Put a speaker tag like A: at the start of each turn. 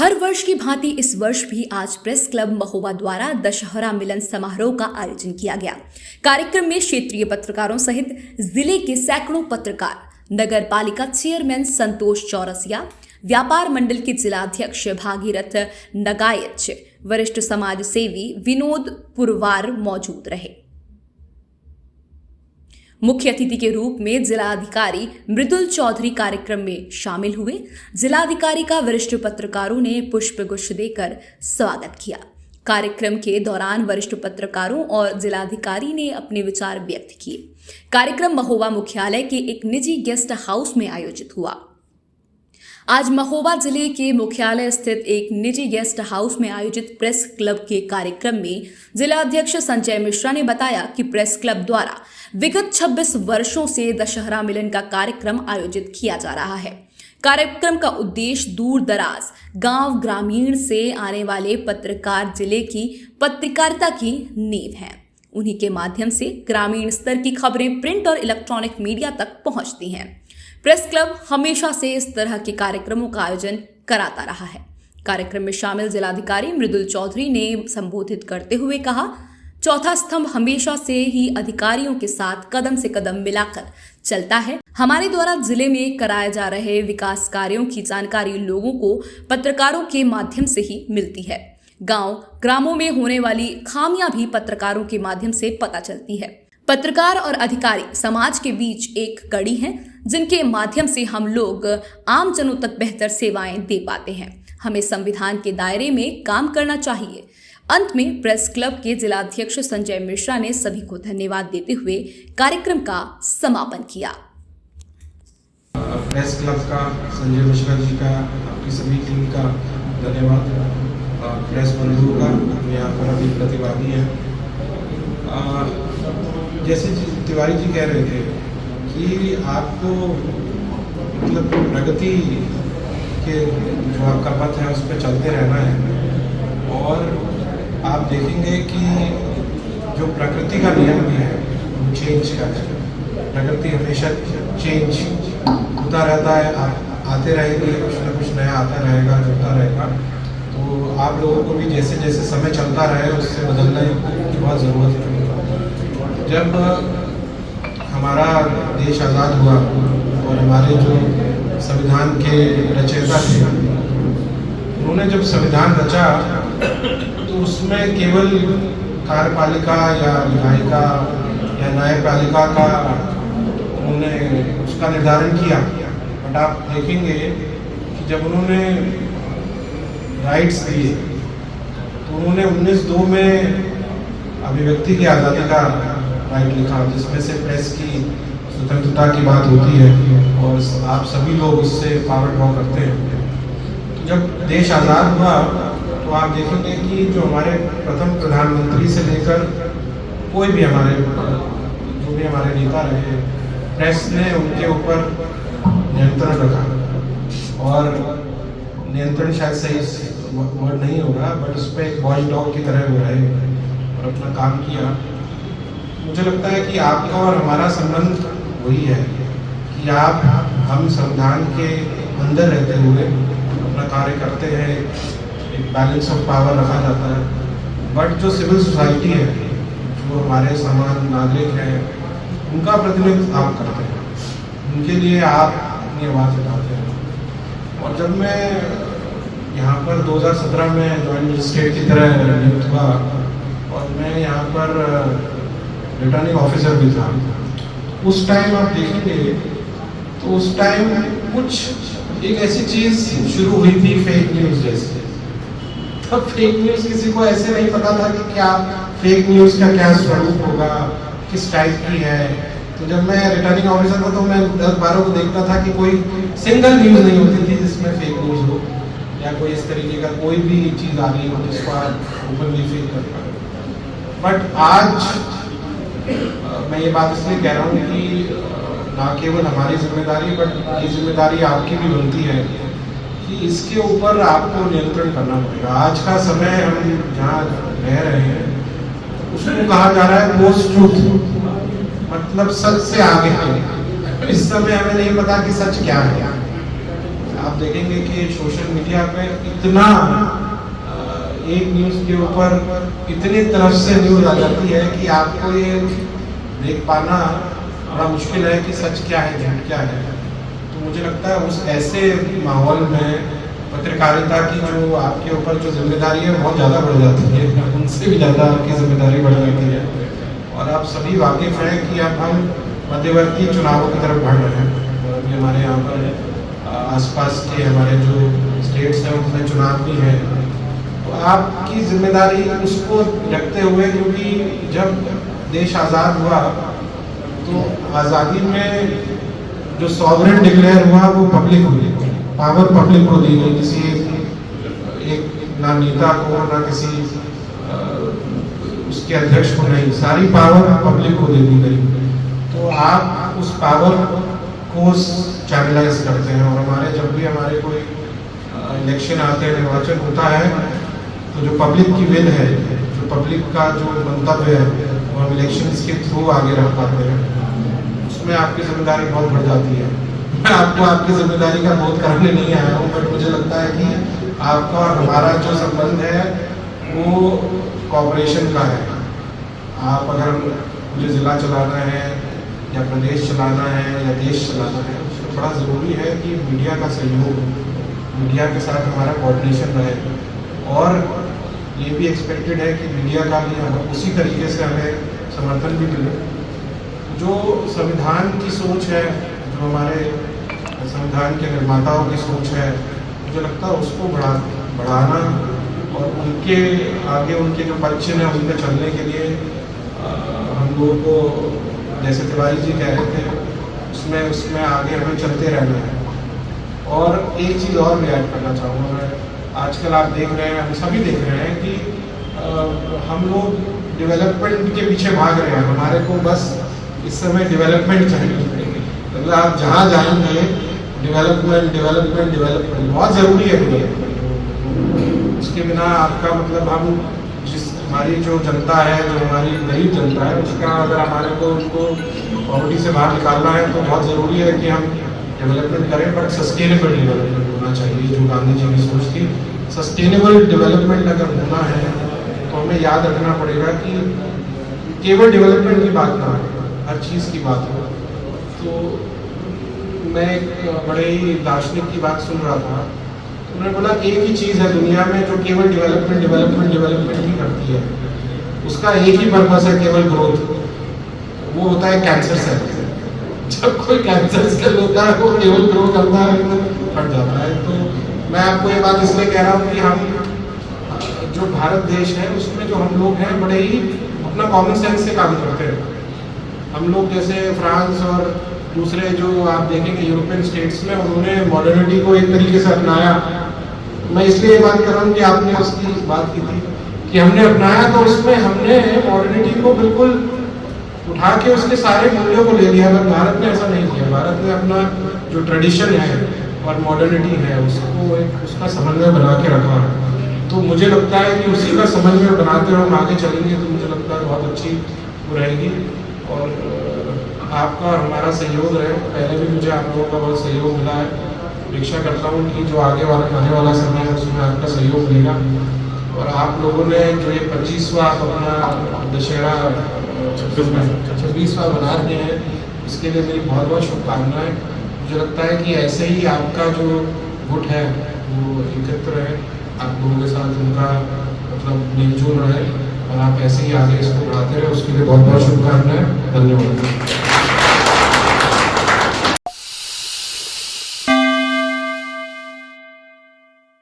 A: हर वर्ष की भांति इस वर्ष भी आज प्रेस क्लब महोबा द्वारा दशहरा मिलन समारोह का आयोजन किया गया। कार्यक्रम में क्षेत्रीय पत्रकारों सहित जिले के सैकड़ों पत्रकार, नगर पालिका चेयरमैन संतोष चौरसिया, व्यापार मंडल के जिलाध्यक्ष भागीरथ नगायच, वरिष्ठ समाज सेवी विनोद पुरवार मौजूद रहे। मुख्य अतिथि के रूप में जिलाधिकारी मृदुल चौधरी कार्यक्रम में शामिल हुए। जिलाधिकारी का वरिष्ठ पत्रकारों ने पुष्प गुच्छ देकर स्वागत किया। कार्यक्रम के दौरान वरिष्ठ पत्रकारों और जिलाधिकारी ने अपने विचार व्यक्त किए। कार्यक्रम महोबा मुख्यालय के एक निजी गेस्ट हाउस में आयोजित हुआ। आज महोबा जिले के मुख्यालय स्थित एक निजी गेस्ट हाउस में आयोजित प्रेस क्लब के कार्यक्रम में जिलाध्यक्ष संजय मिश्रा ने बताया कि प्रेस क्लब द्वारा विगत 26 वर्षों से दशहरा मिलन का कार्यक्रम आयोजित किया जा रहा है। कार्यक्रम का उद्देश्य दूर दराज गांव ग्रामीण से आने वाले पत्रकार जिले की पत्रकारिता की नींव है। उन्हीं के माध्यम से ग्रामीण स्तर की खबरें प्रिंट और इलेक्ट्रॉनिक मीडिया तक पहुंचती हैं। प्रेस क्लब हमेशा से इस तरह के कार्यक्रमों का आयोजन कराता रहा है। कार्यक्रम में शामिल जिलाधिकारी मृदुल चौधरी ने संबोधित करते हुए कहा, चौथा स्तंभ हमेशा से ही अधिकारियों के साथ कदम से कदम मिलाकर चलता है। हमारे द्वारा जिले में कराए जा रहे विकास कार्यों की जानकारी लोगों को पत्रकारों के माध्यम से ही मिलती है। गांव ग्रामों में होने वाली खामियां भी पत्रकारों के माध्यम से पता चलती है। पत्रकार और अधिकारी समाज के बीच एक कड़ी हैं, जिनके माध्यम से हम लोग आम जनों तक बेहतर सेवाएं दे पाते हैं। हमें संविधान के दायरे में काम करना चाहिए। अंत में प्रेस क्लब के जिलाध्यक्ष संजय मिश्रा ने सभी को धन्यवाद देते हुए कार्यक्रम का समापन किया।
B: प्रेस क्लब का संजय मिश्रा जी का, आपकी सभी टीम का धन्यवाद। प्रेस बंधु का, यहाँ पर अभी प्रतिभागी हैं। जैसे तिवारी जी कह रहे थे कि आपको मतलब प्रगति के जो आपका पथ है उस पर चलते रहना है, और आप देखेंगे कि जो प्रकृति का नियम भी है वो चेंज का है। प्रकृति हमेशा चेंज होता रहता है, आते रहेंगे, कुछ ना कुछ नया आता रहेगा, जुड़ता रहेगा। तो आप लोगों को भी जैसे जैसे समय चलता रहे उससे बदलने की बहुत ज़रूरत है। जब हमारा देश आज़ाद हुआ और हमारे जो संविधान के रचयिता थे, उन्होंने जब संविधान रचा तो उसमें केवल कार्यपालिका या विधायिका या न्यायपालिका का उन्होंने उसका निर्धारण किया। बट आप देखेंगे कि जब उन्होंने राइट्स दिए तो उन्होंने 19(2) में अभिव्यक्ति की आज़ादी का राइट लिखा, जिसमें से प्रेस की स्वतंत्रता की बात होती है और आप सभी लोग उससे पावर ड्रॉ करते हैं। तो जब देश आज़ाद हुआ तो आप देखेंगे कि जो हमारे प्रथम प्रधानमंत्री से लेकर कोई भी हमारे जो भी हमारे नेता रहे, प्रेस ने उनके ऊपर नियंत्रण रखा। और नियंत्रण शायद सही वर्ड नहीं होगा, बट उस पर एक वॉच डॉग की तरह वो रहे और अपना काम किया। मुझे लगता है कि आपका और हमारा संबंध वही है कि हम संविधान के अंदर रहते हुए अपना कार्य करते हैं। एक बैलेंस ऑफ पावर रखा जाता है। बट जो सिविल सोसाइटी है, जो हमारे समान नागरिक हैं, उनका प्रतिनिधित्व आप करते हैं, उनके लिए आप अपनी आवाज़ उठाते हैं। और जब मैं यहाँ पर 2017 में जॉइंट मजिस्ट्रेट की तरह नियुक्त हुआ और मैं यहाँ पर रिटर्निंग ऑफिसर भी था, उस टाइम आप देखेंगे तो उस टाइम कुछ एक ऐसी चीज़ शुरू हुई थी, फेक न्यूज़ जैसे। तब फेक न्यूज़ किसी को ऐसे नहीं पता था कि क्या फेक न्यूज़ का क्या स्वरूप होगा, किस टाइप की है। तो जब मैं रिटर्निंग ऑफिसर था तो मैं 10-12 को देखता था कि कोई सिंगल न्यूज़ नहीं होती थी जिसमें फेक न्यूज़ हो या कोई इस तरीके का कोई भी चीज़ आ रही हो जिसको आप ओपनली फेक कर पाए। बट आज मैं ये बात इसलिए कह रहा हूँ कि ना केवल हमारी जिम्मेदारी बट ये जिम्मेदारी आपकी भी बनती है कि इसके ऊपर आपको नियंत्रण करना पड़ेगा। आज का समय हम जहाँ रह रहे हैं उसको कहा जा रहा है पोस्ट ट्रूथ, मतलब सच से आगे है। इस समय हमें नहीं पता कि सच क्या है। आप देखेंगे कि सोशल मीडिया पे इतना एक न्यूज़ के ऊपर इतनी तरफ से न्यूज़ आ जाती है कि आपको ये देख पाना बड़ा मुश्किल है कि सच क्या है झूठ क्या है। तो मुझे लगता है उस ऐसे माहौल में पत्रकारिता की जो आपके ऊपर जो जिम्मेदारी है बहुत ज़्यादा बढ़ जाती है, उनसे भी ज़्यादा आपकी जिम्मेदारी बढ़ जाती है। और आप सभी वाकिफ़ हैं कि अब हम मध्यवर्ती चुनावों की तरफ बढ़ रहे हैं और अभी हमारे यहाँ पर आसपास के हमारे जो स्टेट्स हैं उनमें चुनाव भी हैं। तो आपकी जिम्मेदारी उसको रखते हुए, क्योंकि जब देश आज़ाद हुआ तो आज़ादी में जो सॉवरेन डिक्लेयर हुआ वो पब्लिक हुई, पावर पब्लिक को दी गई, किसी एक ना नेता को ना किसी उसके अध्यक्ष को नहीं, सारी पावर पब्लिक को दे दी गई। तो आप उस पावर को चैनलाइज करते हैं और हमारे जब भी हमारे कोई इलेक्शन आते हैं, निर्वाचन होता है, तो जो पब्लिक की विल है, जो पब्लिक का जो मंतव्य है वो हम इलेक्शंस के थ्रू आगे रख पाते हैं। उसमें आपकी जिम्मेदारी बहुत बढ़ जाती है। मैं आपको आपकी जिम्मेदारी का बोध कराने नहीं आया हूँ, बट मुझे लगता है कि आपका और हमारा जो संबंध है वो कॉपरेशन का है। आप अगर मुझे ज़िला चलाना है या प्रदेश चलाना है या देश चलाना है, उसमें बड़ा ज़रूरी है कि मीडिया का सहयोग, मीडिया के साथ हमारा कोऑर्डिनेशन रहे। और ये भी एक्सपेक्टेड है कि मीडिया का भी हमें उसी तरीके से हमें समर्थन भी मिले। जो संविधान की सोच है, जो हमारे संविधान के निर्माताओं की सोच है, मुझे लगता है उसको बढ़ाना और उनके आगे उनके जो पक्ष हैं उन पर चलने के लिए हम लोगों को, जैसे तिवारी जी कह रहे थे, उसमें आगे हमें चलते रहना है। और एक चीज़ और मैं ऐड करना चाहूँगा, मैं आजकल आप देख रहे हैं, हम सभी देख रहे हैं कि हम लोग डेवलपमेंट के पीछे भाग रहे हैं। हमारे को बस इस समय डेवलपमेंट चाहिए, मतलब आप जहाँ जाएंगे डेवलपमेंट बहुत ज़रूरी है। उसके बिना आपका मतलब हम हमारी जो जनता है, जो हमारी गरीब जनता है, उसका अगर हमारे को उनको पॉवर्टी से बाहर निकालना है तो बहुत ज़रूरी है कि हम डेवलपमेंट करें, बट सस्टेनेबल डेवलपमेंट होना चाहिए, जो गांधी जी की सोच थी। सस्टेनेबल डेवलपमेंट अगर होना है तो हमें याद रखना पड़ेगा कि केवल डेवलपमेंट की बात ना हो, हर चीज़ की बात हो। तो मैं एक बड़े ही दार्शनिक की बात सुन रहा था, तो उन्होंने बोला एक ही चीज़ है दुनिया में जो केवल डेवलपमेंट ही करती है, उसका एक ही पर्पस है, केवल ग्रोथ। वो होता है कैंसर सेल। जब कोई कैंसर सेल होता है वो केवल ग्रो करता है तो फट जाता है। तो मैं आपको ये बात इसलिए कह रहा हूँ कि हम जो भारत देश है उसमें जो हम लोग हैं बड़े ही अपना कॉमन सेंस से काम करते हैं। हम लोग जैसे फ्रांस और दूसरे जो आप देखेंगे यूरोपियन स्टेट्स में, उन्होंने मॉडर्निटी को एक तरीके से अपनाया। मैं इसलिए बात कर रहा हूँ कि आपने उसकी बात की थी कि हमने अपनाया, तो उसमें हमने मॉडर्निटी को बिल्कुल उठा के उसके सारे मूल्यों को ले लिया। पर भारत ने ऐसा नहीं किया। भारत ने अपना जो ट्रेडिशन है और मॉडर्निटी है उसको उसका समन्वय बना के रखा है। तो मुझे लगता है कि उसी का समन्वय बनाते हुए हम आगे चलेंगे तो मुझे लगता है बहुत अच्छी वो रहेगी। और आपका और हमारा सहयोग रहे। पहले भी मुझे आप लोगों का बहुत सहयोग मिला है। अपेक्षा करता हूँ कि जो आने वाला समय है उसमें आपका सहयोग मिलेगा। और आप लोगों ने जो ये 25वां अपना दशहरा 26वां बना रहे हैं, इसके लिए मेरी बहुत बहुत शुभकामनाएं। मुझे लगता है कि ऐसे ही आपका जो गुट है वो एकत्र है, आप लोगों के साथ उनका मतलब मेलजोल रहे और आप ऐसे ही आगे इसको बढ़ाते रहे। उसके लिए बहुत बहुत शुभकामनाएं। धन्यवाद।